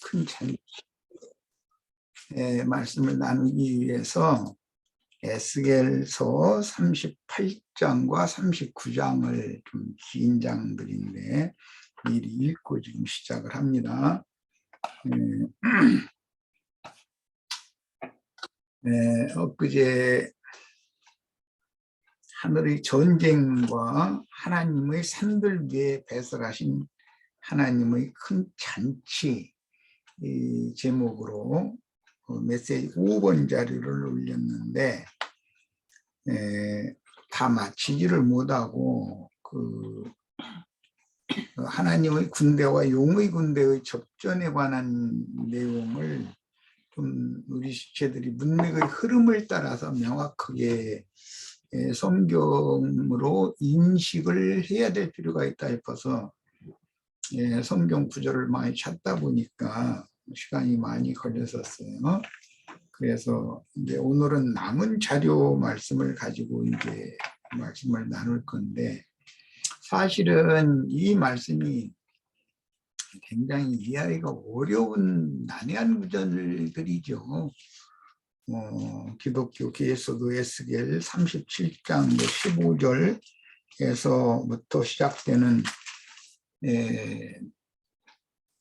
큰 말씀을 나누기 위해서 에스겔서 38장과 39장을 좀 긴 장들인데 미리 읽고 지금 시작을 합니다. 엊그제 하늘의 전쟁과 하나님의 산들 위에 배설하신 하나님의 큰 잔치 이 제목으로 메시지 5번 자료를 올렸는데 다 마치지를 못하고 하나님의 군대와 용의 군대의 접전에 관한 내용을 좀 우리 지체들이 문맥의 흐름을 따라서 명확하게 성경으로 인식을 해야 될 필요가 있다 싶어서 성경 구절을 많이 찾다 보니까 시간이 많이 걸렸었어요. 그래서 이제 오늘은 남은 자료 말씀을 가지고 이제 말씀을 나눌 건데, 사실은 이 말씀이 굉장히 이해하기가 어려운 난해한 구절들이죠. 기독교 계시록 에스겔 37장 15절에서부터 시작되는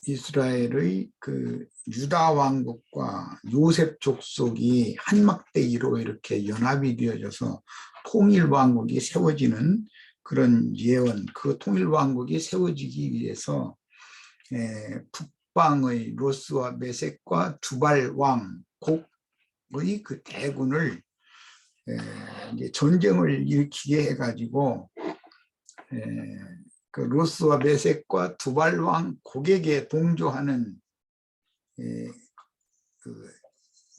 이스라엘의 유다 왕국과 요셉 족속이 한막대기로 이렇게 연합이 되어져서 통일 왕국이 세워지는 그런 예언, 그 통일 왕국이 세워지기 위해서 북방의 로스와 메섹과 두발 왕국의 그 대군을 이제 전쟁을 일으키게 해가지고 그 로스와 메섹과 두발 왕국에게 동조하는 그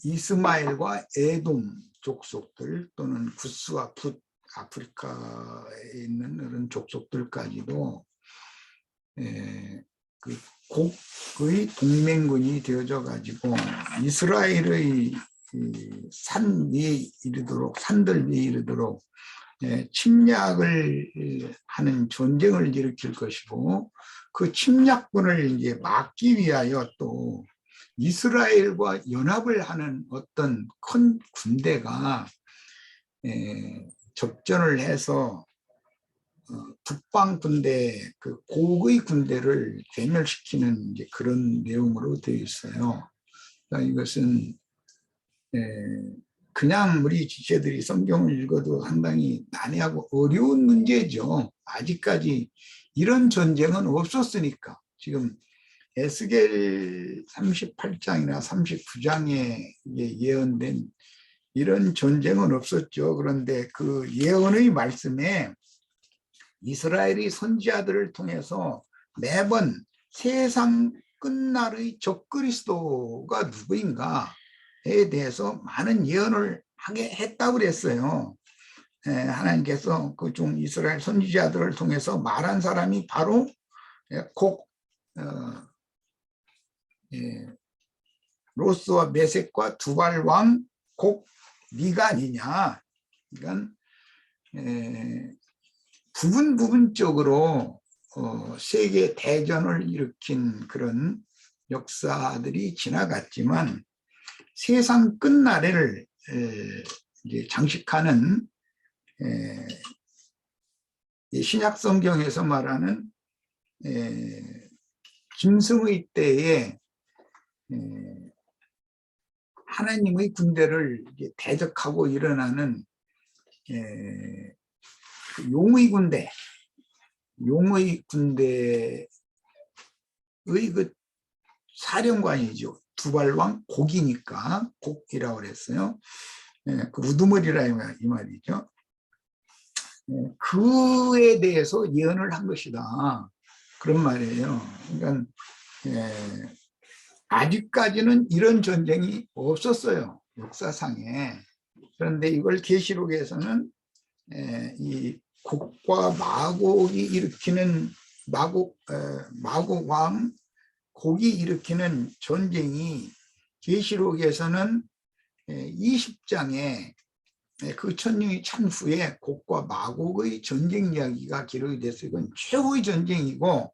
이스마엘과 에돔 족속들 또는 구스와 붓 아프리카에 있는 그런 족속들까지도 그 곡의 동맹군이 되어져 가지고 이스라엘의 산 위에 이르도록 산들 위에 이르도록 침략을 하는 전쟁을 일으킬 것이고, 그 침략군을 이제 막기 위하여 또 이스라엘과 연합을 하는 어떤 큰 군대가 접전을 해서 북방 군대, 그 곡의 군대를 괴멸시키는 이제 그런 내용으로 되어 있어요. 그러니까 이것은 그냥 우리 지체들이 성경을 읽어도 상당히 난해하고 어려운 문제죠. 아직까지 이런 전쟁은 없었으니까. 지금 에스겔 38장이나 39장에 예언된 이런 전쟁은 없었죠. 그런데 그 예언의 말씀에 이스라엘의 선지자들을 통해서 매번 세상 끝날의 적그리스도가 누구인가에 대해서 많은 예언을 하게 했다고 그랬어요. 하나님께서 그중 이스라엘 선지자들을 통해서 말한 사람이 바로 로스와 메섹과 두발 왕 곡 네가 아니냐. 그러니까 부분적으로 세계 대전을 일으킨 그런 역사들이 지나갔지만 세상 끝날을 이제 장식하는 신약 성경에서 말하는 짐승의 때에 하나님의 군대를 이제 대적하고 일어나는 용의 군대의 그 사령관이죠. 두발왕 곡이니까 곡이라고 그랬어요. 그 우두머리라 이 말이죠. 그에 대해서 예언을 한 것이다. 그런 말이에요. 그러니까 아직까지는 이런 전쟁이 없었어요. 역사상에. 그런데 이걸 계시록에서는 이 곡과 마곡이 일으키는 마곡 왕 곡이 일으키는 전쟁이 계시록에서는 20장에 그 천년이 찬 후에 곡과 마곡의 전쟁 이야기가 기록이 됐어요. 이건 최후의 전쟁이고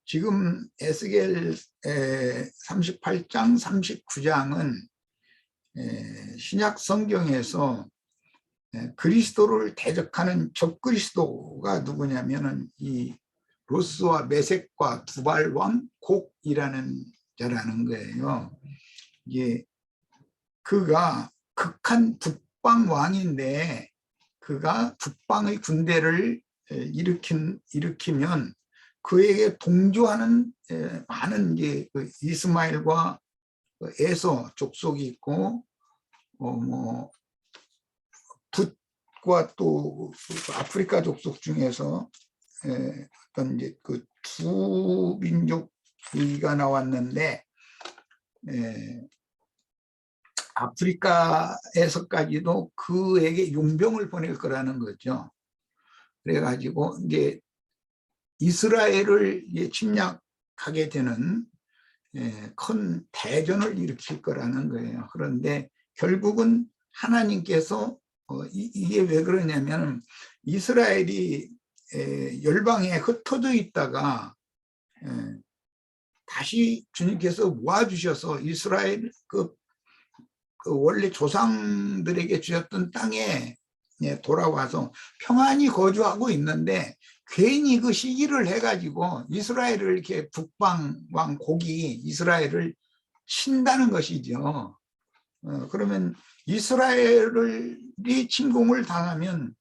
지금 에스겔 38장, 39장은 신약 성경에서 그리스도를 대적하는 적그리스도가 누구냐면은 이 로스와 메섹과 두발 왕 곡이라는 자라는 거예요. 이게 그가 극한 북방 왕인데 그가 북방의 군대를 일으키면 그에게 동조하는 많은 이제 이스마엘과 에서 족속이 있고 뭐 붓과 또 아프리카 족속 중에서 어떤 이제 그 두 민족이 나왔는데 아프리카에서까지도 그에게 용병을 보낼 거라는 거죠. 그래가지고 이제 이스라엘을 침략하게 되는 큰 대전을 일으킬 거라는 거예요. 그런데 결국은 하나님께서 이게 왜 그러냐면 이스라엘이 열방에 흩어져 있다가 다시 주님께서 모아주셔서 이스라엘 그 원래 조상들에게 주셨던 땅에 돌아와서 평안히 거주하고 있는데 괜히 그 시기를 해가지고 이스라엘을 이렇게 북방 왕 곡이 이스라엘을 친다는 것이죠. 그러면 이스라엘이 침공을 당하면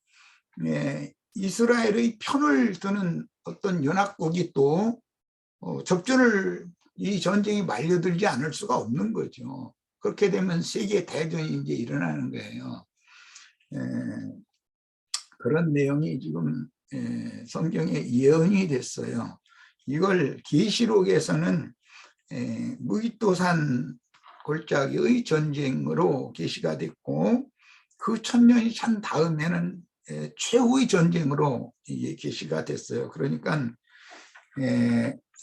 이스라엘의 편을 드는 어떤 연합국이 또 접전을 이 전쟁이 말려들지 않을 수가 없는 거죠. 그렇게 되면 세계 대전이 이제 일어나는 거예요. 그런 내용이 지금 성경에 예언이 됐어요. 이걸 계시록에서는 무기토산 골짜기의 전쟁으로 계시가 됐고 그 1000년이 찬 다음에는 최후의 전쟁으로 이게 계시가 됐어요. 그러니까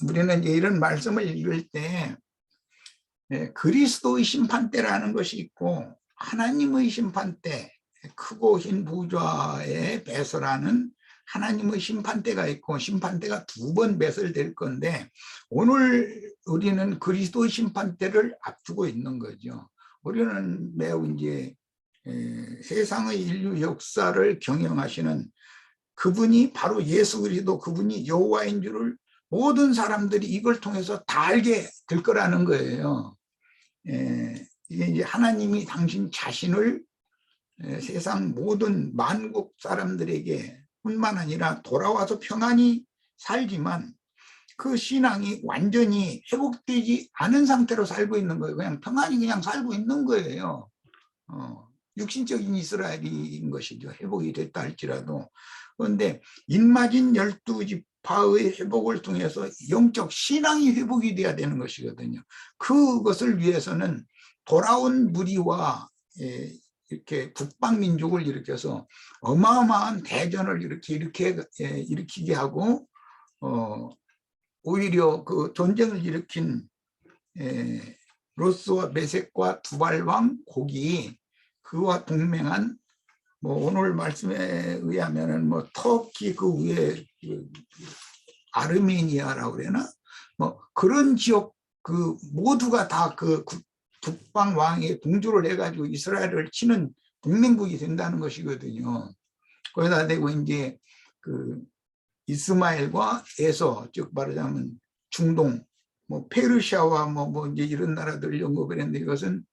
우리는 이제 이런 말씀을 읽을 때 그리스도의 심판대라는 것이 있고 하나님의 심판대, 크고 흰 부좌에 배설하는 하나님의 심판대가 있고 심판대가 2번 배설될 건데 오늘 우리는 그리스도의 심판대를 앞두고 있는 거죠. 우리는 매우 이제 세상의 인류 역사를 경영하시는 그분이 바로 예수 그리스도 그분이 여호와인 줄을 모든 사람들이 이걸 통해서 다 알게 될 거라는 거예요. 이게 이제 하나님이 당신 자신을 세상 모든 만국 사람들에게 뿐만 아니라 돌아와서 평안히 살지만 그 신앙이 완전히 회복되지 않은 상태로 살고 있는 거예요. 그냥 평안히 그냥 살고 있는 거예요. 육신적인 이스라엘인 것이죠. 회복이 됐다 할지라도. 그런데 인마진 12지파의 회복을 통해서 영적 신앙이 회복이 돼야 되는 것이거든요. 그것을 위해서는 돌아온 무리와 이렇게 북방 민족을 일으켜서 어마어마한 대전을 일으키게 하고 오히려 그 전쟁을 일으킨 로스와 메섹과 두발왕 곡이 그와 동맹한 뭐 오늘 말씀에 의하면은 뭐 터키 그 위에 아르메니아라고 그러나 뭐 그런 지역 그 모두가 다 그 북방 왕에 동조를 해가지고 이스라엘을 치는 동맹국이 된다는 것이거든요. 거기다 대고 이제 그 이스마엘과 에서 즉 말하자면 중동 뭐 페르시아와 뭐 이제 이런 나라들 언급을 했는데 이것은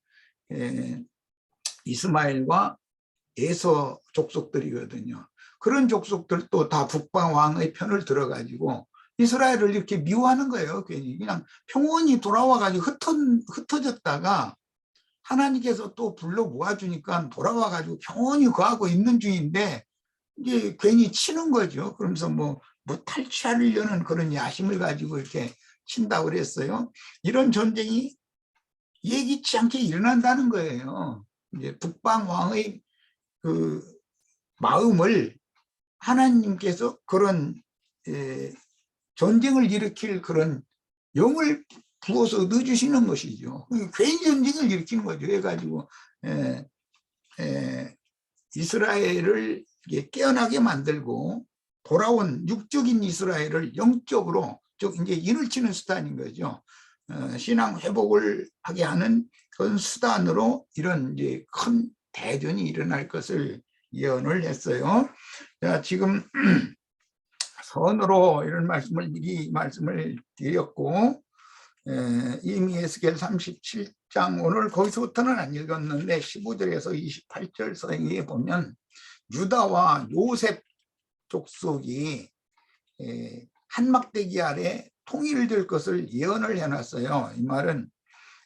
이스마엘과 에서 족속들이거든요. 그런 족속들도 다 북방 왕의 편을 들어가지고 이스라엘을 이렇게 미워하는 거예요. 괜히 그냥 평온히 돌아와가지고 흩어졌다가 하나님께서 또 불러 모아주니까 돌아와가지고 평온히 거하고 있는 중인데 이제 괜히 치는 거죠. 그러면서 뭐 탈취하려는 그런 야심을 가지고 이렇게 친다고 그랬어요. 이런 전쟁이 예기치 않게 일어난다는 거예요. 이제 북방 왕의 그 마음을 하나님께서 그런 전쟁을 일으킬 그런 영을 부어서 넣어주시는 것이죠. 괜히 전쟁을 일으키는 거죠. 해가지고 이스라엘을 깨어나게 만들고 돌아온 육적인 이스라엘을 영적으로 즉 이제 인을 치는 수단인 거죠. 신앙 회복을 하게 하는 그런 수단으로 이런 이제 큰 대전이 일어날 것을 예언을 했어요. 자, 지금 선으로 이런 말씀을 미리 말씀을 드렸고, 이미 에스겔 37장 오늘 거기서부터는 안 읽었는데 15절에서 28절 사이에 보면 유다와 요셉 족속이 한 막대기 아래 통일될 것을 예언을 해놨어요. 이 말은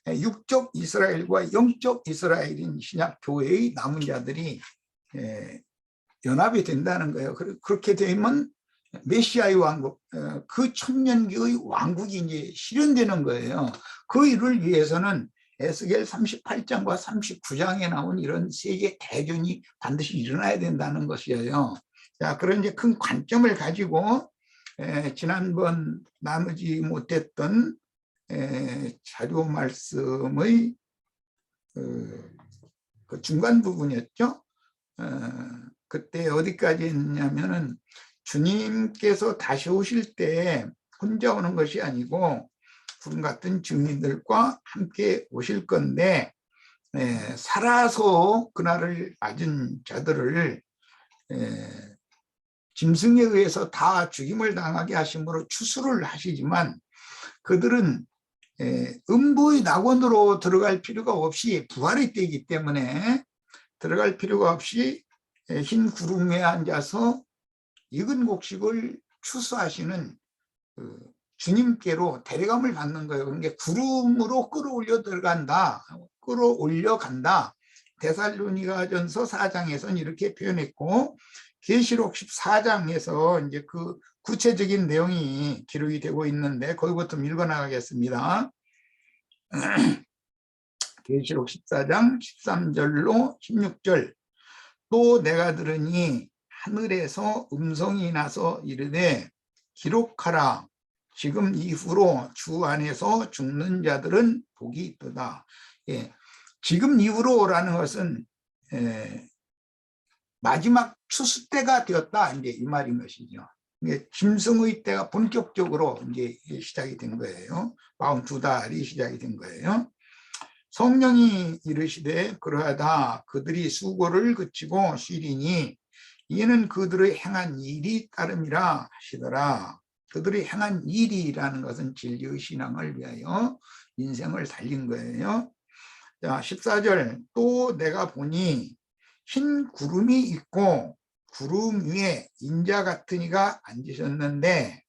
육적 이스라엘과 영적 이스라엘인 신약 교회의 남은 자들이 연합이 된다는 거예요. 그렇게 되면 메시아의 왕국, 그 천년기의 왕국이 이제 실현되는 거예요. 그 일을 위해서는 에스겔 38장과 39장에 나온 이런 세계 대전이 반드시 일어나야 된다는 것이에요. 자, 그런 이제 큰 관점을 가지고 지난번 나누지 못했던 자료 말씀의 그 중간 부분이었죠. 그때 어디까지 했냐면은 주님께서 다시 오실 때 혼자 오는 것이 아니고 구름 같은 증인들과 함께 오실 건데, 살아서 그날을 맞은 자들을 짐승에 의해서 다 죽임을 당하게 하심으로 추수를 하시지만 그들은 음부의 낙원으로 들어갈 필요가 없이 부활의 때이기 때문에 들어갈 필요가 없이 흰 구름 위에 앉아서 익은 곡식을 추수하시는 주님께로 데려감을 받는 거예요. 그러니까 구름으로 끌어올려간다. 데살로니가전서 4장에서는 이렇게 표현했고, 계시록 14장에서 이제 그 구체적인 내용이 기록이 되고 있는데 거기부터 읽어나가겠습니다. 계시록 14장 13절로 16절. 또 내가 들으니 하늘에서 음성이 나서 이르되 기록하라. 지금 이후로 주 안에서 죽는 자들은 복이 있도다. 지금 이후로라는 것은 마지막 추수 때가 되었다, 이제 이 말인 것이죠. 짐승의 때가 본격적으로 이제 시작이 된 거예요. 42달이 시작이 된 거예요. 성령이 이르시되 그러하다. 그들이 수고를 그치고 쉬리니 이는 그들의 행한 일이 따름이라 하시더라. 그들이 행한 일이라는 것은 진리의 신앙을 위하여 인생을 살린 거예요. 자, 14절. 또 내가 보니 흰 구름이 있고 구름 위에 인자 같은 이가 앉으셨는데,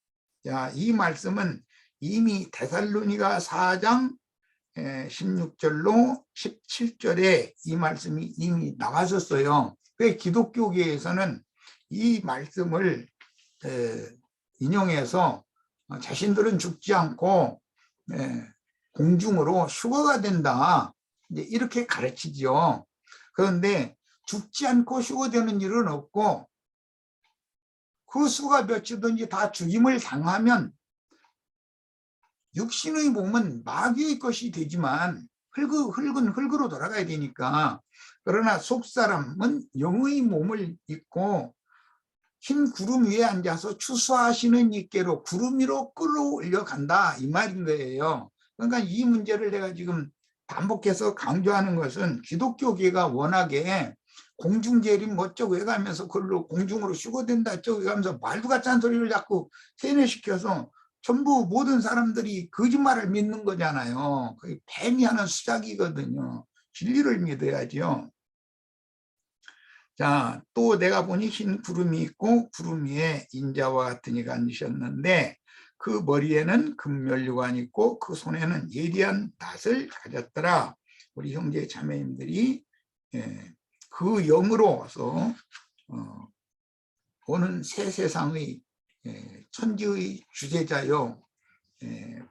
자, 이 말씀은 이미 데살로니가 4장 16절로 17절에 이 말씀이 이미 나왔었어요. 그 기독교계에서는 이 말씀을 인용해서 자신들은 죽지 않고 공중으로 휴거가 된다, 이제 이렇게 가르치죠. 그런데 죽지 않고 휴거되는 일은 없고, 그 수가 몇이든지 다 죽임을 당하면 육신의 몸은 마귀의 것이 되지만 흙은 흙으로 돌아가야 되니까, 그러나 속사람은 영의 몸을 입고 흰 구름 위에 앉아서 추수하시는 이께로 구름 위로 끌어올려 간다, 이 말인 거예요. 그러니까 이 문제를 내가 지금 반복해서 강조하는 것은 기독교계가 워낙에 공중재림 어쩌고 해가면서 그걸로 공중으로 휴거된다 어쩌고 해가면서 말도 같지 않은 소리를 자꾸 세뇌시켜서 전부 모든 사람들이 거짓말을 믿는 거잖아요. 그게 뱀이 하는 수작이거든요. 진리를 믿어야죠. 자, 또 내가 보니 흰 구름이 있고 구름 위에 인자와 같은 이가 앉으셨는데 그 머리에는 금면류관이 있고 그 손에는 예리한 낫을 가졌더라. 우리 형제 자매님들이 그 영으로서 오는 새 세상의 천지의 주제자요,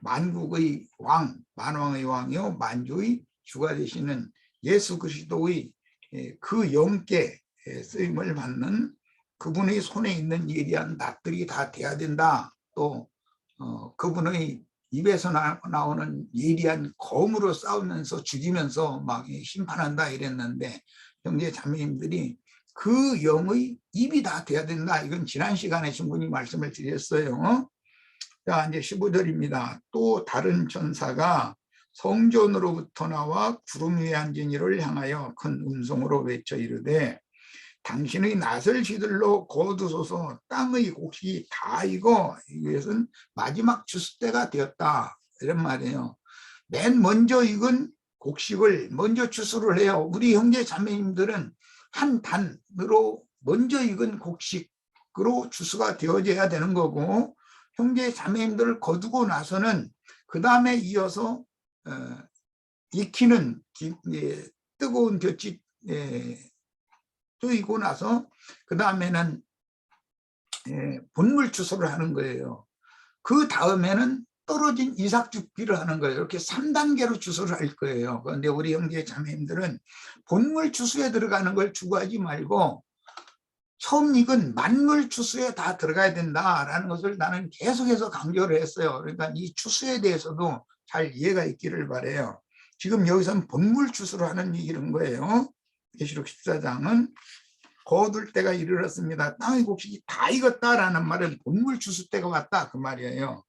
만국의 왕, 만왕의 왕이요 만주의 주가 되시는 예수 그리스도의 그 영께 쓰임을 받는 그분의 손에 있는 예리한 낫들이 다 돼야 된다. 또 그분의 입에서 나오는 예리한 검으로 싸우면서 죽이면서 막 심판한다 이랬는데, 형제 자매님들이 그 영의 입이 다 돼야 된다. 이건 지난 시간에 충분히 말씀을 드렸어요. 자, 이제 15절입니다. 또 다른 천사가 성전으로부터 나와 구름 위에 앉은 이를 향하여 큰 음성으로 외쳐 이르되 당신의 낫을 시들로 거두소서. 땅의 곡식이 다 익어 이것은 마지막 추수 때가 되었다, 이런 말이에요. 맨 먼저 익은 곡식을 먼저 추수를 해요. 우리 형제 자매님들은 한 단으로 먼저 익은 곡식으로 추수가 되어져야 되는 거고, 형제 자매님들을 거두고 나서는 그 다음에 이어서 익히는 뜨거운 볕이 뜨이고 나서 그 다음에는 본물 추수를 하는 거예요. 그 다음에는 떨어진 이삭 죽기를 하는 거예요. 이렇게 3단계로 추수를 할 거예요. 그런데 우리 형제 자매님들은 본물 추수에 들어가는 걸 추구하지 말고 처음 익은 만물 추수에 다 들어가야 된다라는 것을 나는 계속해서 강조를 했어요. 그러니까 이 추수에 대해서도 잘 이해가 있기를 바라요. 지금 여기서는 본물 추수를 하는 얘기는 거예요. 계시록 14장은 거둘 때가 이르렀습니다. 땅의 곡식이 다 익었다라는 말은 본물 추수 때가 왔다, 그 말이에요.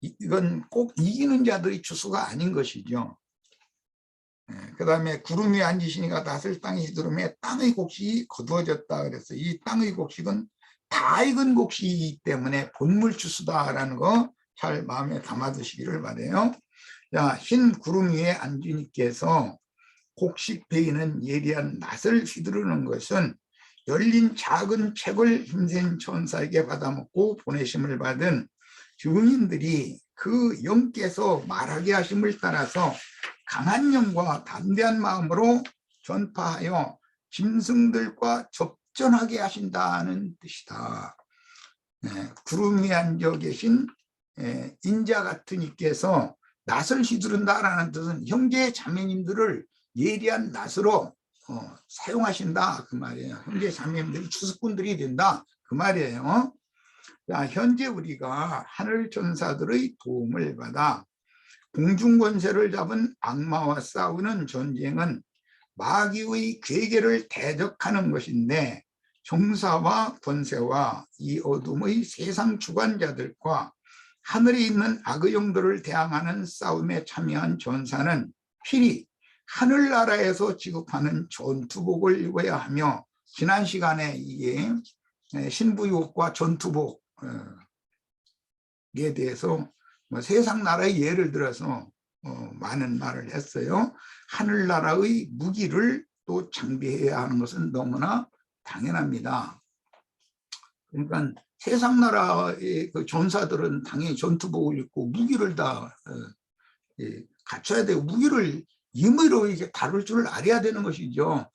이건 꼭 이기는 자들이 추수가 아닌 것이죠. 그 다음에 구름 위에 앉으시니까 낫을 땅에 시들음에 땅의 곡식이 거두어졌다 그랬어요. 이 땅의 곡식은 다 익은 곡식이기 때문에 본물 추수다라는 거 잘 마음에 담아두시기를 바라요. 자, 흰 구름 위에 앉은 이께서 곡식 베이는 예리한 낫을 휘두르는 것은 열린 작은 책을 힘센 천사에게 받아먹고 보내심을 받은 증인들이 그 영께서 말하게 하심을 따라서 강한 영과 담대한 마음으로 전파하여 짐승들과 접전하게 하신다는 뜻이다. 구름 위에 앉아 계신 인자 같은 이께서 낫을 휘두른다라는 뜻은 형제 자매님들을 예리한 낫으로 사용하신다, 그 말이에요. 형제 자매님들이 추수꾼들이 된다, 그 말이에요. 자, 현재 우리가 하늘 천사들의 도움을 받아 공중 권세를 잡은 악마와 싸우는 전쟁은 마귀의 괴계를 대적하는 것인데, 종사와 권세와 이 어둠의 세상 주관자들과 하늘에 있는 악의 영들을 대항하는 싸움에 참여한 전사는 필히 하늘나라에서 지급하는 전투복을 입어야 하며, 지난 시간에 이게 신부유혹과 전투복에 대해서 세상 나라의 예를 들어서 많은 말을 했어요. 하늘나라의 무기를 또 장비해야 하는 것은 너무나 당연합니다. 그러니까 세상 나라의 그 전사들은 당연히 전투복을 입고 무기를 다 갖춰야 되고 무기를 임의로 이렇게 다룰 줄 알아야 되는 것이죠.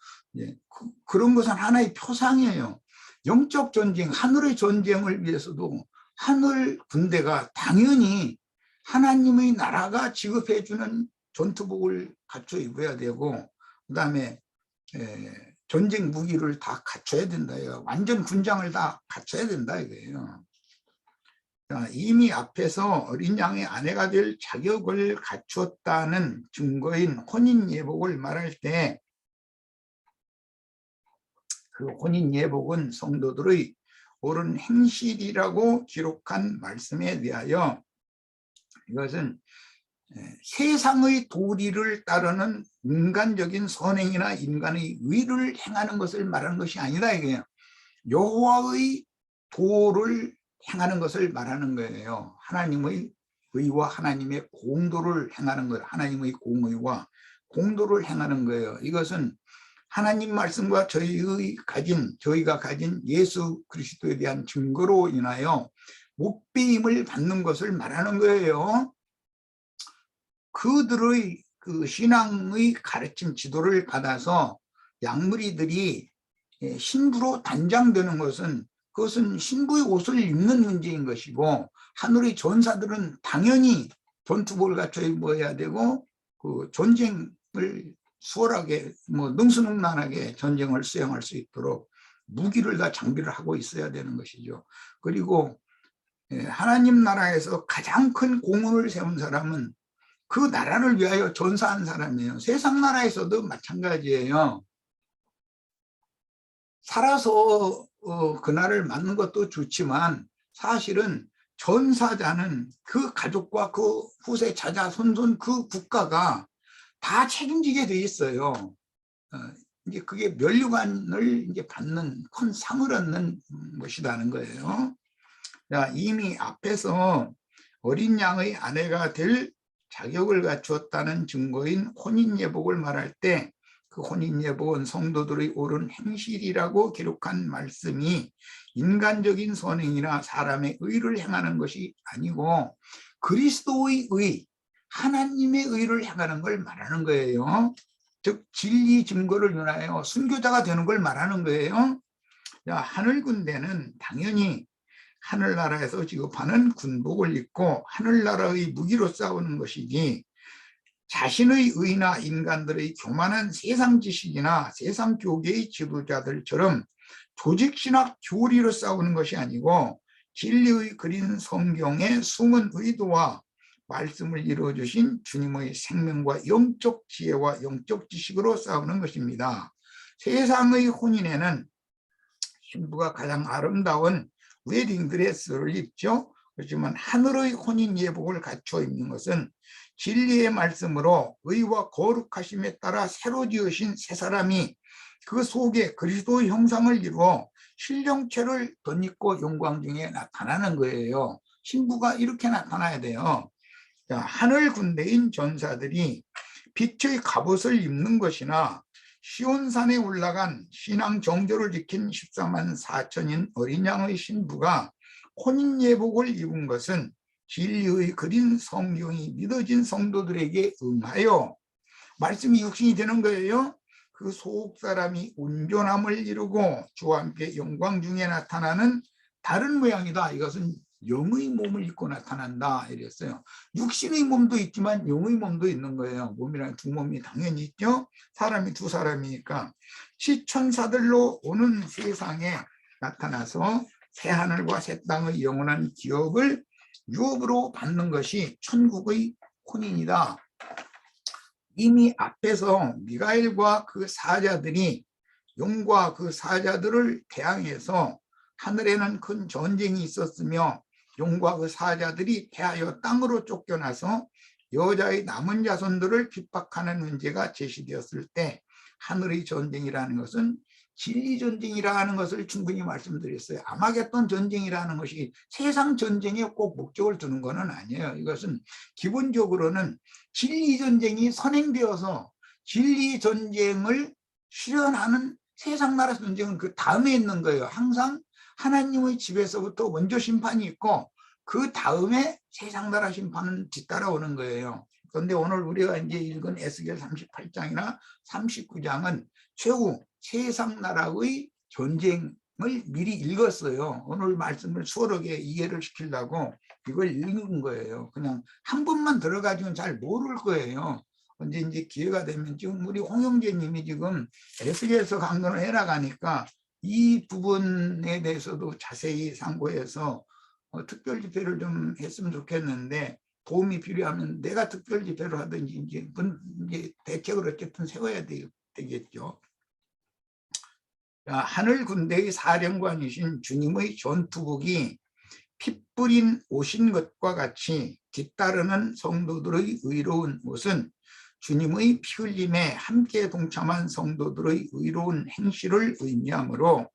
그런 것은 하나의 표상이에요. 영적 전쟁, 하늘의 전쟁을 위해서도 하늘 군대가 당연히 하나님의 나라가 지급해 주는 전투복을 갖춰 입어야 되고, 그 다음에 전쟁 무기를 다 갖춰야 된다. 완전 군장을 다 갖춰야 된다 이거예요. 이미 앞에서 어린 양의 아내가 될 자격을 갖추었다는 증거인 혼인 예복을 말할 때, 그 혼인 예복은 성도들의 옳은 행실이라고 기록한 말씀에 대하여 이것은 세상의 도리를 따르는 인간적인 선행이나 인간의 의를 행하는 것을 말하는 것이 아니다 이거예요. 여호와의 도를 행하는 것을 말하는 거예요. 하나님의 의와 하나님의 공도를 행하는 거예요. 하나님의 공의와 공도를 행하는 거예요. 이것은 하나님 말씀과 저희가 가진 예수 그리스도에 대한 증거로 인하여 목배임을 받는 것을 말하는 거예요. 그들의 그 신앙의 가르침 지도를 받아서 양무리들이 신부로 단장되는 것은, 그것은 신부의 옷을 입는 문제인 것이고, 하늘의 전사들은 당연히 전투복을 갖춰 입어야 되고, 그 전쟁을 수월하게 능수능란하게 전쟁을 수행할 수 있도록 무기를 다 장비를 하고 있어야 되는 것이죠. 그리고 하나님 나라에서 가장 큰 공헌을 세운 사람은 그 나라를 위하여 전사한 사람이에요. 세상 나라에서도 마찬가지예요. 살아서 그 나라를 맞는 것도 좋지만 사실은 전사자는 그 가족과 그 후세 자자 손손 그 국가가 다 책임지게 돼 있어요. 이제 그게 면류관을 이제 받는 큰 상을 얻는 것이라는 거예요. 자, 이미 앞에서 어린 양의 아내가 될 자격을 갖추었다는 증거인 혼인예복을 말할 때 그 혼인예복은 성도들의 옳은 행실이라고 기록한 말씀이 인간적인 선행이나 사람의 의를 행하는 것이 아니고 그리스도의 의, 하나님의 의를 행하는 걸 말하는 거예요. 즉 진리 증거를 인하여 순교자가 되는 걸 말하는 거예요. 자, 하늘 군대는 당연히 하늘나라에서 지급하는 군복을 입고 하늘나라의 무기로 싸우는 것이지 자신의 의나 인간들의 교만한 세상 지식이나 세상 교계의 지도자들처럼 조직신학 교리로 싸우는 것이 아니고 진리의 그린 성경의 숨은 의도와 말씀을 이루어주신 주님의 생명과 영적 지혜와 영적 지식으로 싸우는 것입니다. 세상의 혼인에는 신부가 가장 아름다운 웨딩드레스를 입죠. 그렇지만 하늘의 혼인 예복을 갖추어 입는 것은 진리의 말씀으로 의와 거룩하심에 따라 새로 지으신 새 사람이 그 속에 그리스도의 형상을 이루어 신령체를 덧입고 영광 중에 나타나는 거예요. 신부가 이렇게 나타나야 돼요. 자, 하늘 군대인 전사들이 빛의 갑옷을 입는 것이나 시온산에 올라간 신앙 정조를 지킨 14만 4천인 어린 양의 신부가 혼인예복을 입은 것은 진리의 그린 성경이 믿어진 성도들에게 응하여 말씀이 육신이 되는 거예요. 그 속 사람이 온전함을 이루고 주와 함께 영광 중에 나타나는 다른 모양이다. 이것은 영의 몸을 입고 나타난다 이랬어요. 육신의 몸도 있지만 영의 몸도 있는 거예요. 몸이랑 두 몸이 당연히 있죠. 사람이 두 사람이니까 시천사들로 오는 세상에 나타나서 새하늘과 새 땅의 영원한 기업을 유업으로 받는 것이 천국의 혼인이다. 이미 앞에서 미가엘과 그 사자들이 용과 그 사자들을 대항해서 하늘에는 큰 전쟁이 있었으며 용과 그 사자들이 패하여 땅으로 쫓겨나서 여자의 남은 자손들을 핍박하는 문제가 제시되었을 때 하늘의 전쟁이라는 것은 진리 전쟁이라는 것을 충분히 말씀드렸어요. 아마겟돈 전쟁이라는 것이 세상 전쟁에 꼭 목적을 두는 것은 아니에요. 이것은 기본적으로는 진리 전쟁이 선행되어서 진리 전쟁을 실현하는 세상 나라 전쟁은 그 다음에 있는 거예요. 항상 하나님의 집에서부터 먼저 심판이 있고 그 다음에 세상 나라 심판은 뒤따라오는 거예요. 그런데 오늘 우리가 이제 읽은 에스겔 38장이나 39장은 최후 세상 나라의 전쟁을 미리 읽었어요. 오늘 말씀을 수월하게 이해를 시키려고 이걸 읽은 거예요. 그냥 한 번만 들어가지고는 잘 모를 거예요. 언제 이제 기회가 되면 지금 우리 홍영재님이 지금 에스겔서 강론을 해나가니까 이 부분에 대해서도 자세히 상고해서 특별 집회를 좀 했으면 좋겠는데 도움이 필요하면 내가 특별 집회를 하든지 이제 대책을 어쨌든 세워야 되겠죠. 하늘 군대의 사령관이신 주님의 전투복이 피 뿌린 옷인 것과 같이 뒤따르는 성도들의 의로운 옷은 주님의 피 흘림에 함께 동참한 성도들의 의로운 행실을 의미하므로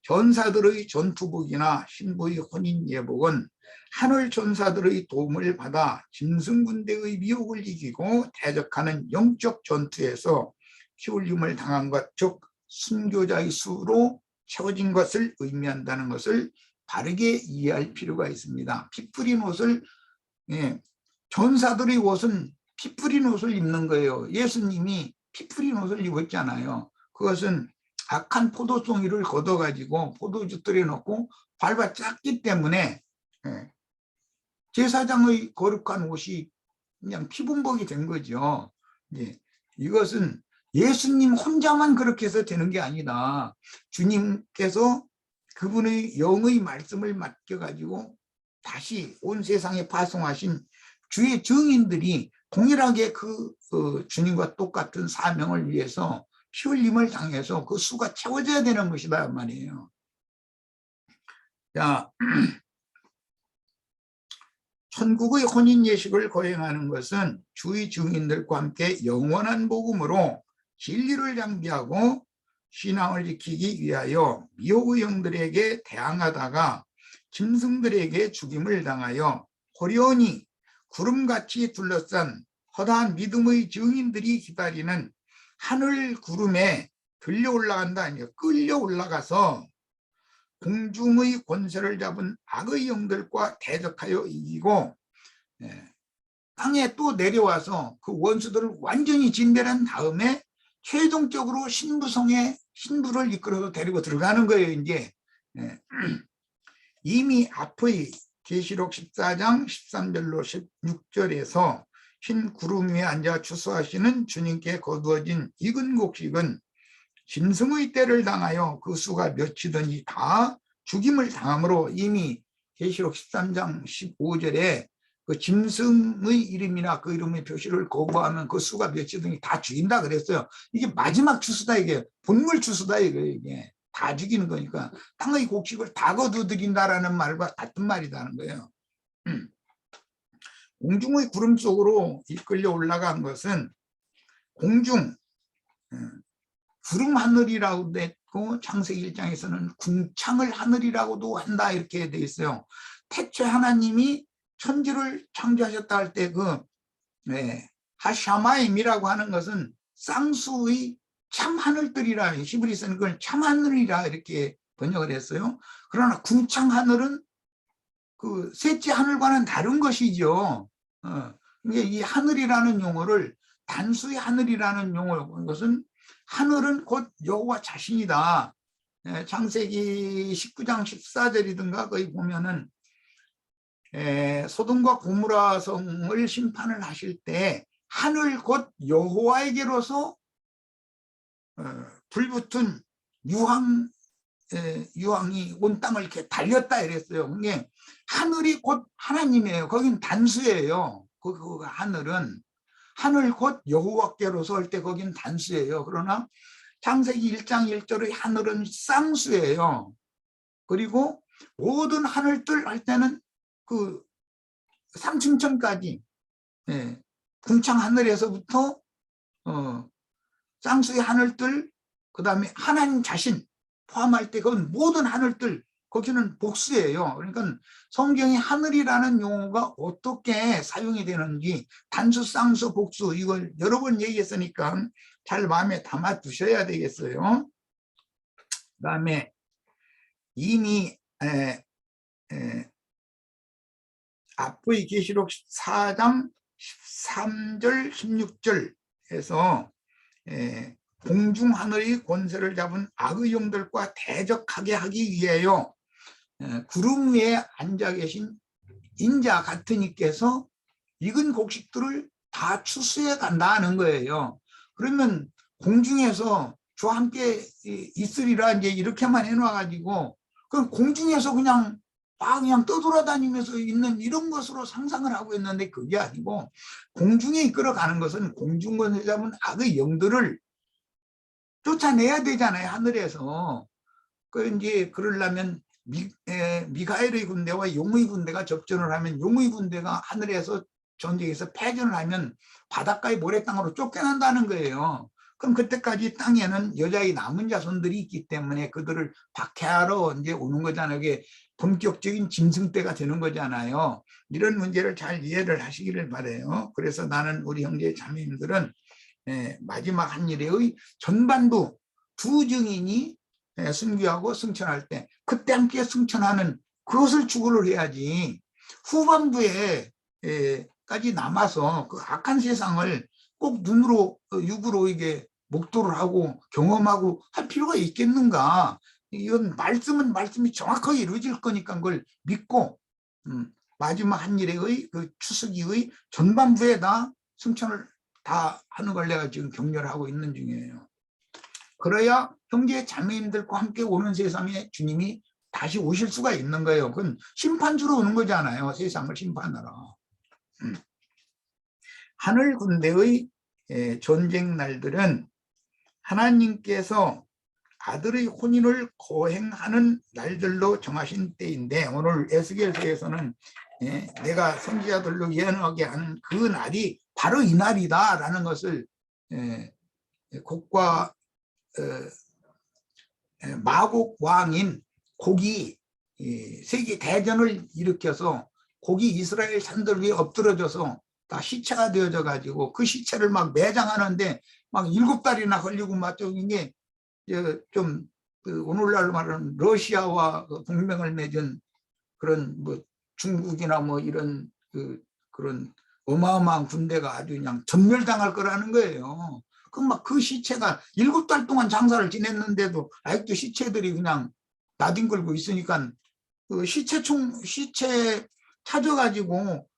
전사들의 전투복이나 신부의 혼인예복은 하늘 전사들의 도움을 받아 짐승군대의 미혹을 이기고 대적하는 영적 전투에서 피 흘림을 당한 것, 즉 순교자의 수로 채워진 것을 의미한다는 것을 바르게 이해할 필요가 있습니다. 피 뿌린 옷을, 전사들의 옷은 피 뿌린 옷을 입는 거예요. 예수님이 피 뿌린 옷을 입었잖아요. 그것은 악한 포도송이를 걷어가지고 포도주들에 넣고 밟아 짰기 때문에 제사장의 거룩한 옷이 그냥 피분복이 된 거죠. 이것은 예수님 혼자만 그렇게 해서 되는 게 아니다. 주님께서 그분의 영의 말씀을 맡겨가지고 다시 온 세상에 파송하신 주의 증인들이 동일하게 그 주님과 똑같은 사명을 위해서 피 흘림을 당해서 그 수가 채워져야 되는 것이다 말이에요. 자, 천국의 혼인 예식을 거행하는 것은 주의 증인들과 함께 영원한 복음으로 진리를 장비하고 신앙을 지키기 위하여 미혹의 영들에게 대항하다가 짐승들에게 죽임을 당하여 호련히 구름같이 둘러싼 허다한 믿음의 증인들이 기다리는 하늘 구름에 들려 올라간다 아니요 끌려 올라가서 공중의 권세를 잡은 악의 영들과 대적하여 이기고 땅에 또 내려와서 그 원수들을 완전히 진멸한 다음에 최종적으로 신부를 이끌어서 데리고 들어가는 거예요. 이제 이미 앞의 계시록 14장 13절로 16절에서 흰 구름 위에 앉아 주수하시는 주님께 거두어진 익은 곡식은 짐승의 때를 당하여 그 수가 몇이든지 다 죽임을 당함으로 이미 계시록 13장 15절에 그 짐승의 이름이나 그 이름의 표시를 거부하면 그 수가 몇이든지 다 죽인다 그랬어요. 이게 마지막 추수다. 이게 본물 추수다. 이게 다 죽이는 거니까 땅의 곡식을 다 거두들인다라는 말과 같은 말이라는 거예요. 공중의 구름 속으로 이끌려 올라간 것은 공중 구름 하늘이라고 됐고 창세기 1장에서는 궁창을 하늘이라고도 한다 이렇게 돼 있어요. 태초에 하나님이 천지를 창조하셨다 할 때 그 하샤마임이라고 하는 것은 쌍수의 참 하늘들이라 히브리서는 그걸 참 하늘이라 이렇게 번역을 했어요. 그러나 궁창 하늘은 그 셋째 하늘과는 다른 것이죠. 이 하늘이라는 용어를 단수의 하늘이라는 용어로 본 것은 하늘은 곧 여호와 자신이다. 창세기 19장 14절이든가 거기 보면은 소돔과 고모라 성을 심판을 하실 때 하늘 곧 여호와에게로서 불붙은 유황이 온 땅을 이렇게 달렸다 이랬어요. 그게 하늘이 곧 하나님이에요. 거긴 단수예요. 그 하늘은 하늘 곧 여호와께로서 할 때 거긴 단수예요. 그러나 창세기 1장 1절의 하늘은 쌍수예요. 그리고 모든 하늘들 할 때는 그 삼층천까지 궁창 하늘에서부터 쌍수의 하늘들 그 다음에 하나님 자신 포함할 때 그건 모든 하늘들 거기는 복수예요. 그러니까 성경의 하늘이라는 용어가 어떻게 사용이 되는지 단수, 쌍수, 복수 이걸 여러 번 얘기했으니까 잘 마음에 담아 두셔야 되겠어요. 그 다음에 이미 앞의 계시록 14장 13절 16절에서 공중 하늘의 권세를 잡은 악의 영들과 대적하게 하기 위하여 구름 위에 앉아 계신 인자 같은 이께서 익은 곡식들을 다 추수해 간다는 거예요. 그러면 공중에서 저와 함께 있으리라 이제 이렇게만 해놔가지고 그럼 공중에서 그냥 떠돌아다니면서 있는 이런 것으로 상상을 하고 있는데 그게 아니고 공중에 이끌어가는 것은 공중권세 잡은 악의 영들을 쫓아내야 되잖아요. 하늘에서. 이제 그러려면 미가엘의 군대와 용의 군대가 접전을 하면 용의 군대가 하늘에서 전쟁에서 패전을 하면 바닷가의 모래땅으로 쫓겨난다는 거예요. 그럼 그때까지 땅에는 여자의 남은 자손들이 있기 때문에 그들을 박해하러 이제 오는 거잖아요. 이게 본격적인 짐승때가 되는 거잖아요. 이런 문제를 잘 이해를 하시기를 바라요. 그래서 나는 우리 형제 자매님들은 마지막 한 일의 전반부 두 증인이 순교하고 승천할 때 그때 함께 승천하는 그것을 추구를 해야지 후반부에 까지 남아서 그 악한 세상을 꼭 눈으로 육으로 이게 목도를 하고 경험하고 할 필요가 있겠는가. 이건 말씀이 정확하게 이루어질 거니까 그걸 믿고 마지막 한 일의 그 추수기의 전반부에다 승천을 다 하는 걸 내가 지금 격려를 하고 있는 중이에요. 그래야 형제 자매님들과 함께 오는 세상에 주님이 다시 오실 수가 있는 거예요. 그건 심판주로 오는 거잖아요. 세상을 심판하러. 하늘 군대의 전쟁 날들은 하나님께서 아들의 혼인을 거행하는 날들로 정하신 때인데 오늘 에스겔서에서는 내가 선지자들로 예언하게 하는 그 날이 바로 이 날이다라는 것을 곡과 마곡 왕인 곡이 세계 대전을 일으켜서 곡이 이스라엘 산들 위에 엎드러져서 다 시체가 되어져 가지고 그 시체를 막 매장하는데 막 7달이나 걸리고 막 이게 좀 오늘날 말하는 러시아와 동맹을 맺은 그런 뭐 중국이나 뭐 이런 그런 어마어마한 군대가 아주 그냥 전멸당할 거라는 거예요. 막 그 시체가 7달 동안 장사를 지냈는데도 아직도 시체들이 그냥 나뒹굴고 있으니까 그 시체 찾아가지고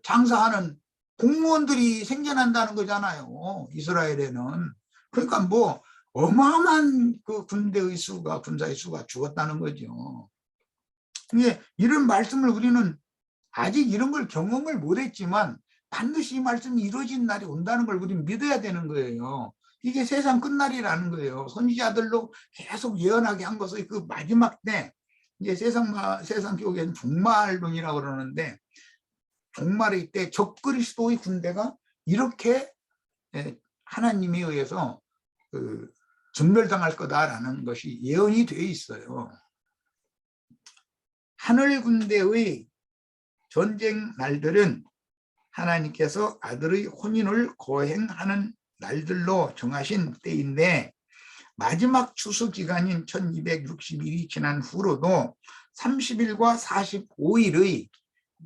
장사하는 공무원들이 생겨난다는 거잖아요. 이스라엘에는. 그러니까 뭐 어마어마한 그 군사의 수가 죽었다는 거죠. 이런 말씀을 우리는 아직 이런 걸 경험을 못했지만 반드시 이 말씀이 이루어진 날이 온다는 걸 우리는 믿어야 되는 거예요. 이게 세상 끝날이라는 거예요. 선지자들로 계속 예언하게 한 것의 그 마지막 때 이제 세상 교계는 종말론이라고 그러는데 종말의 때 적그리스도의 군대가 이렇게 하나님에 의해서 전멸당할 거다라는 것이 예언이 되어 있어요. 하늘 군대의 전쟁 날들은 하나님께서 아들의 혼인을 거행하는 날들로 정하신 때인데 마지막 추수 기간인 1260일이 지난 후로도 30일과 45일의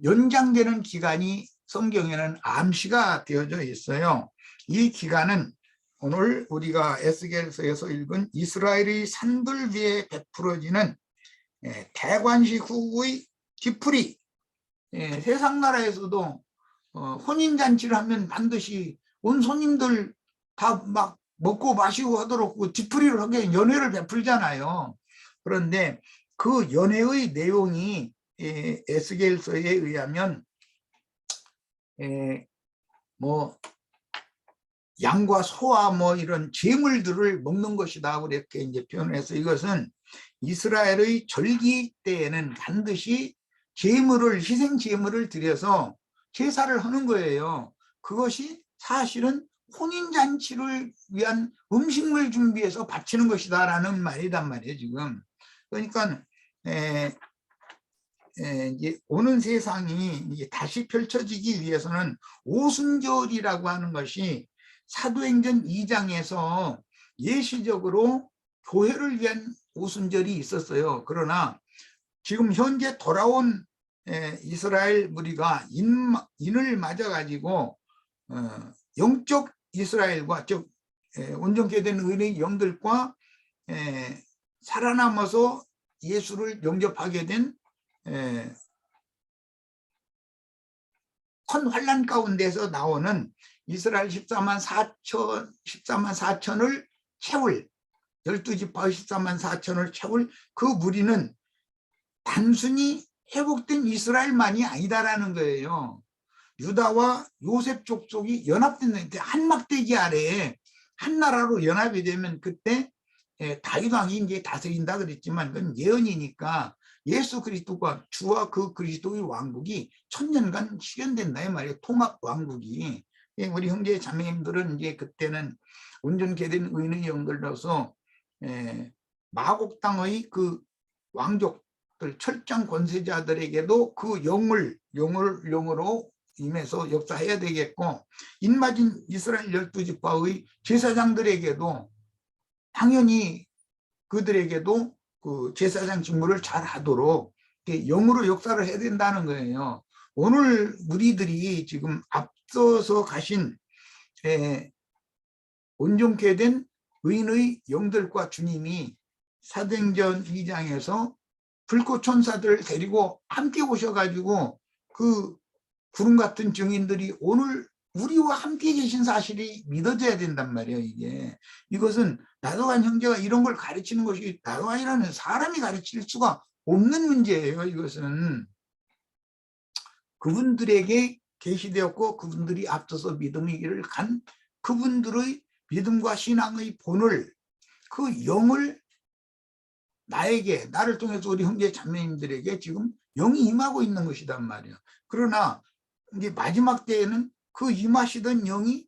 연장되는 기간이 성경에는 암시가 되어져 있어요. 이 기간은 오늘 우리가 에스겔서에서 읽은 이스라엘의 산들 위에 베풀어지는 대관식 후의 뒤풀이, 세상 나라에서도 혼인잔치를 하면 반드시 온 손님들 다 막 먹고 마시고 하도록 그 뒤풀이를 하게 연회를 베풀잖아요. 그런데 그 연회의 내용이 에스겔서에 의하면 뭐 양과 소와 뭐 이런 제물들을 먹는 것이다 그렇게 이제 표현해서 이것은 이스라엘의 절기 때에는 반드시 희생 제물을 드려서 제사를 하는 거예요. 그것이 사실은 혼인잔치를 위한 음식물 준비해서 바치는 것이다라는 말이란 말이에요, 지금. 그러니까 이제 오는 세상이 이제 다시 펼쳐지기 위해서는 오순절이라고 하는 것이 사도행전 2장에서 예시적으로 교회를 위한 오순절이 있었어요. 그러나 지금 현재 돌아온 이스라엘 무리가 인을 맞아가지고 영적 이스라엘과 즉 온전케 된 의인의 영들과 살아남아서 예수를 영접하게 된 큰 환란 가운데서 나오는 이스라엘 14만 4천을 채울 12지파 14만 4천을 채울 그 무리는 단순히 회복된 이스라엘만이 아니다라는 거예요. 유다와 요셉 족속이 연합됐는데 한 막대기 아래에 한 나라로 연합이 되면 그때 다윗 왕이 이제 다스린다 그랬지만 그건 예언이니까 예수 그리스도가 주와 그 그리스도의 왕국이 1000년간 실현된다 이 말이에요. 통합 왕국이. 우리 형제 자매님들은 이제 그때는 온전케 된 의인의 영들로서 마곡 땅의 그 왕족들 철장 권세자들에게도 그 영으로 임해서 역사해야 되겠고 인맞은 이스라엘 12지파의 제사장들에게도 당연히 그들에게도 그 제사장 직무를 잘 하도록 영으로 역사를 해야 된다는 거예요. 오늘 우리들이 지금 앞서서 가신 온전케 된 의인의 영들과 주님이 사도행전 2장에서 불꽃 천사들을 데리고 함께 오셔가지고 그 구름 같은 증인들이 오늘 우리와 함께 계신 사실이 믿어져야 된단 말이에요. 이것은 나도간 형제가 이런 걸 가르치는 것이 나도간이라는 사람이 가르칠 수가 없는 문제예요. 이것은 그분들에게 계시되었고 그분들이 앞서서 믿음의 길을 간 그분들의 믿음과 신앙의 본을 그 영을 나를 통해서 우리 형제 자매님들에게 지금 영이 임하고 있는 것이단 말이에요. 그러나 이제 마지막 때에는 그 임하시던 영이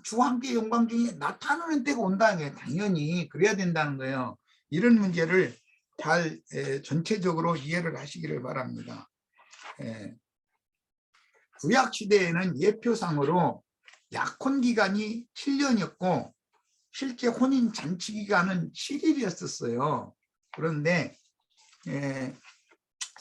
주와 함께 영광 중에 나타나는 때가 온다는 게 당연히 그래야 된다는 거예요. 이런 문제를 잘 전체적으로 이해를 하시기를 바랍니다. 구약 시대에는 예표상으로 약혼 기간이 7년이었고 실제 혼인 잔치 기간은 7일이었었어요. 그런데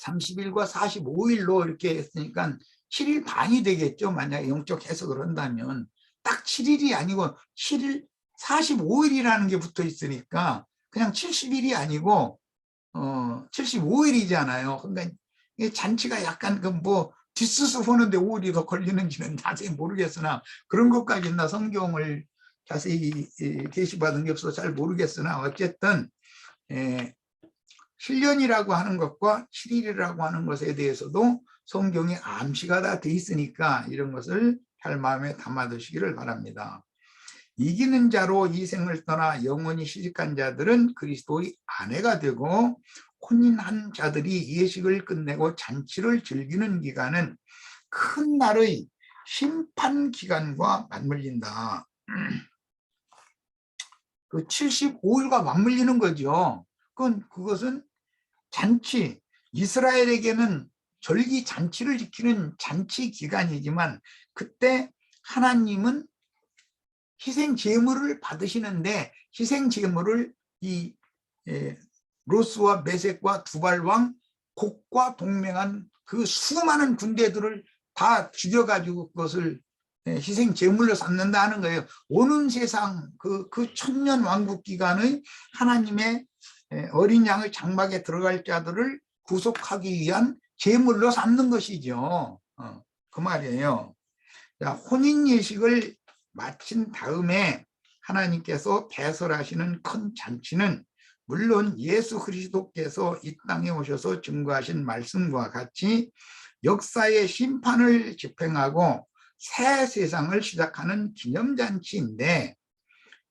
30일과 45일로 이렇게 했으니까 7일 반이 되겠죠. 만약에 영적 해석을 한다면 딱 7일이 아니고 7일 45일이라는 게 붙어 있으니까 그냥 70일이 아니고 75일이잖아요. 그러니까 잔치가 약간 그 뭐 뒷수습 하는데 5일이 더 걸리는지는 자세히 모르겠으나 그런 것까지는 나 성경을 자세히 계시받은 게 없어서 잘 모르겠으나 어쨌든 7년이라고 하는 것과 7일이라고 하는 것에 대해서도 성경에 암시가 다 돼 있으니까 이런 것을 잘 마음에 담아두시기를 바랍니다. 이기는 자로 이 생을 떠나 영원히 시집간 자들은 그리스도의 아내가 되고 혼인한 자들이 예식을 끝내고 잔치를 즐기는 기간은 큰 날의 심판 기간과 맞물린다. 그 75일과 맞물리는 거죠. 그것은 잔치, 이스라엘에게는 절기 잔치를 지키는 잔치 기간이지만 그때 하나님은 희생 제물을 받으시는데 희생 제물을 이 로스와 메섹과 두발왕 곡과 동맹한 그 수많은 군대들을 다 죽여가지고 그것을 희생 제물로 삼는다는 거예요. 오는 세상 그 천년 왕국 기간의 하나님의 어린 양의 장막에 들어갈 자들을 구속하기 위한 제물로 삼는 것이죠. 그 말이에요. 자, 혼인 예식을 마친 다음에 하나님께서 배설하시는 큰 잔치는 물론 예수 그리스도께서 이 땅에 오셔서 증거하신 말씀과 같이 역사의 심판을 집행하고 새 세상을 시작하는 기념잔치인데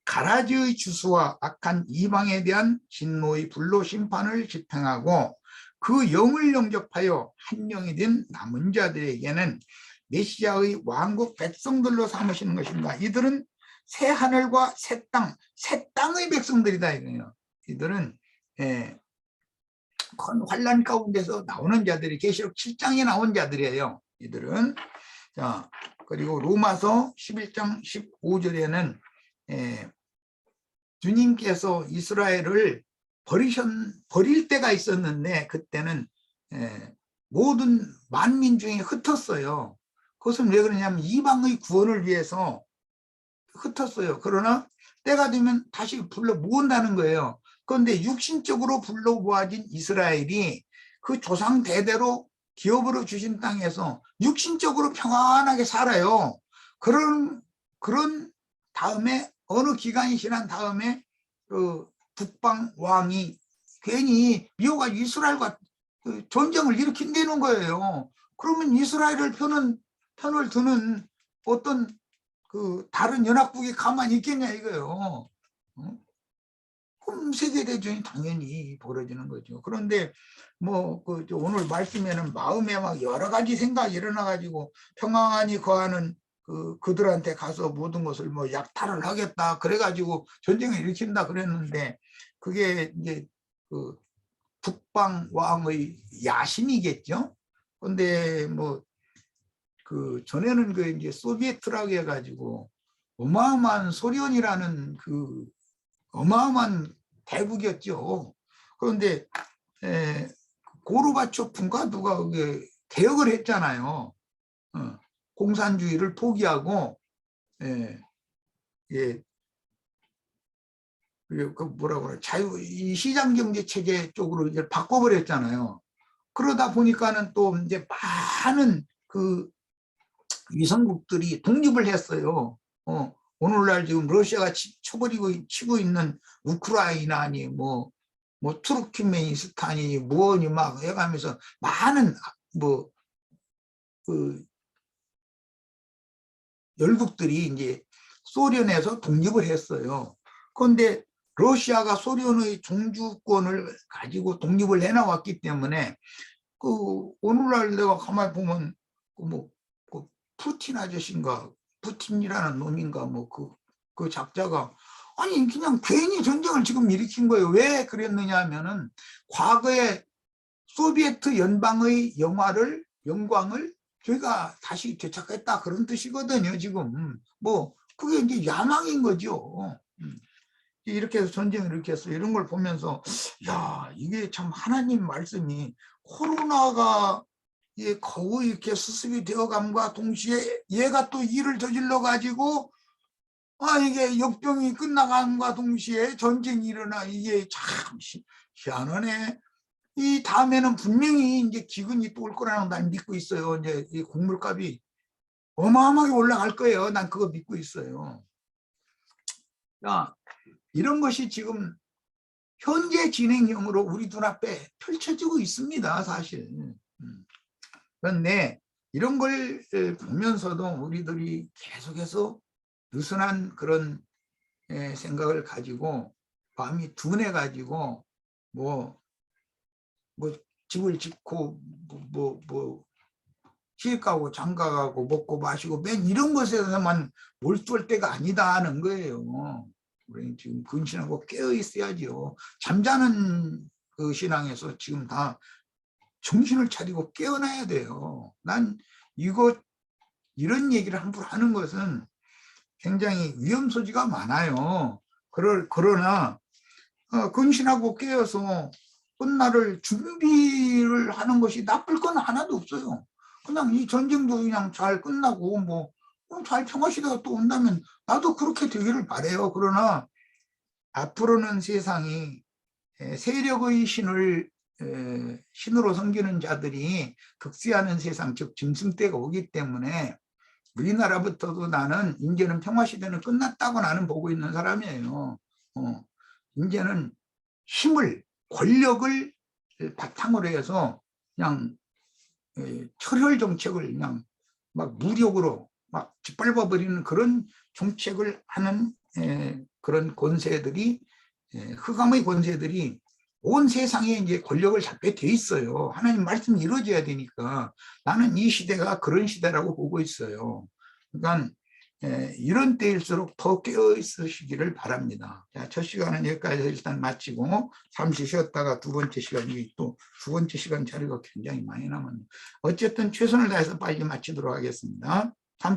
가라지의 주수와 악한 이방에 대한 진노의 불로 심판을 집행하고 그 영을 영접하여 한 영이 된 남은 자들에게는 메시아의 왕국 백성들로 삼으시는 것입니다. 이들은 새 하늘과 새 땅의 백성들이다 이거예요. 이들은 큰 환란 가운데서 나오는 자들이 계시록 7장에 나온 자들이에요. 이들은 자 그리고 로마서 11장 15절에는 주님께서 이스라엘을 버릴 때가 있었는데 그때는 모든 만민 중에 흩었어요. 그것은 왜 그러냐면 이방의 구원을 위해서 흩었어요. 그러나 때가 되면 다시 불러 모은다는 거예요. 그런데 육신적으로 불러 모아진 이스라엘이 그 조상 대대로 기업으로 주신 땅에서 육신적으로 평안하게 살아요. 그런 다음에 어느 기간이 지난 다음에 그 북방 왕이 괜히 미호가 이스라엘과 그 전쟁을 일으킨다는 거예요. 그러면 이스라엘을 편을 드는 어떤 그 다른 연합국이 가만히 있겠냐 이거예요. 그럼 세계대전이 당연히 벌어지는 거죠. 그런데 뭐 그 오늘 말씀에는 마음에 막 여러 가지 생각이 일어나가지고 평안히 거하는 그들한테 가서 모든 것을 뭐 약탈을 하겠다 그래가지고 전쟁을 일으킨다 그랬는데 그게 이제 그 북방 왕의 야심이겠죠. 근데 뭐 그 전에는 그 이제 소비에트라고 해가지고 어마어마한 소련이라는 그 어마어마한 대국이었죠. 그런데 고르바초프인가 누가 그게 개혁을 했잖아요. 공산주의를 포기하고 그 뭐라고 그래 이 시장 경제 체계 쪽으로 이제 바꿔버렸잖아요. 그러다 보니까는 또 이제 많은 그 위성국들이 독립을 했어요. 오늘날 지금 러시아가 치고 있는 우크라이나니 뭐 투르키메니스탄이 뭐니 막 해가면서 많은 그 열국들이 이제 소련에서 독립을 했어요. 그런데 러시아가 소련의 종주권을 가지고 독립을 해나왔기 때문에 오늘날 내가 가만히 보면 그 푸틴 아저씨인가 푸틴이라는 놈인가 그 작자가 아니 그냥 괜히 전쟁을 지금 일으킨 거예요. 왜 그랬느냐 하면은 과거에 소비에트 연방의 영광을 저희가 다시 되찾겠다 그런 뜻이거든요. 지금 그게 이제 야망인 거죠. 이렇게 해서 전쟁을 일으켰어요. 이런 걸 보면서 야 이게 참 하나님 말씀이 코로나가 거의 이렇게 수습이 되어감과 동시에 얘가 또 일을 저질러 가지고 이게 역병이 끝나감과 동시에 전쟁이 일어나 이게 참 희한하네. 이 다음에는 분명히 이제 기근이 또 올 거라는 난 믿고 있어요. 이제 이 곡물값이 어마어마하게 올라갈 거예요. 난 그거 믿고 있어요. 야, 이런 것이 지금 현재 진행형으로 우리 눈앞에 펼쳐지고 있습니다. 사실. 그런데 이런 걸 보면서도 우리들이 계속해서 느슨한 그런 생각을 가지고 마음이 둔해 가지고 집을 짓고 시집 가고 장가 가고 먹고 마시고 맨 이런 것에서만 몰두할 때가 아니다 하는 거예요. 우리 지금 근신하고 깨어 있어야지요. 잠자는 그 신앙에서 지금 다 정신을 차리고 깨어나야 돼요. 난 이런 얘기를 함부로 하는 것은 굉장히 위험 소지가 많아요. 그러나 근신하고 깨어서 끝날을 준비를 하는 것이 나쁠 건 하나도 없어요. 그냥 이 전쟁도 그냥 잘 끝나고 잘 평화시대가 또 온다면 나도 그렇게 되기를 바라요. 그러나 앞으로는 세상이 세력의 신으로 섬기는 자들이 극세하는 세상, 즉 짐승때가 오기 때문에 우리나라부터도 나는 이제는 평화시대는 끝났다고 나는 보고 있는 사람이에요. 이제는 권력을 바탕으로 해서 그냥 철혈 정책을 그냥 막 무력으로 막 짓밟아 버리는 그런 정책을 하는 그런 권세들이 흑암의 권세들이 온 세상에 이제 권력을 잡게 돼 있어요. 하나님 말씀이 이루어져야 되니까 나는 이 시대가 그런 시대라고 보고 있어요. 그러니까 이런 때일수록 더 깨어 있으시기를 바랍니다. 자, 첫 시간은 여기까지 일단 마치고 잠시 쉬었다가 두 번째 시간이 또 두 번째 시간 자리가 굉장히 많이 남았네요. 어쨌든 최선을 다해서 빨리 마치도록 하겠습니다.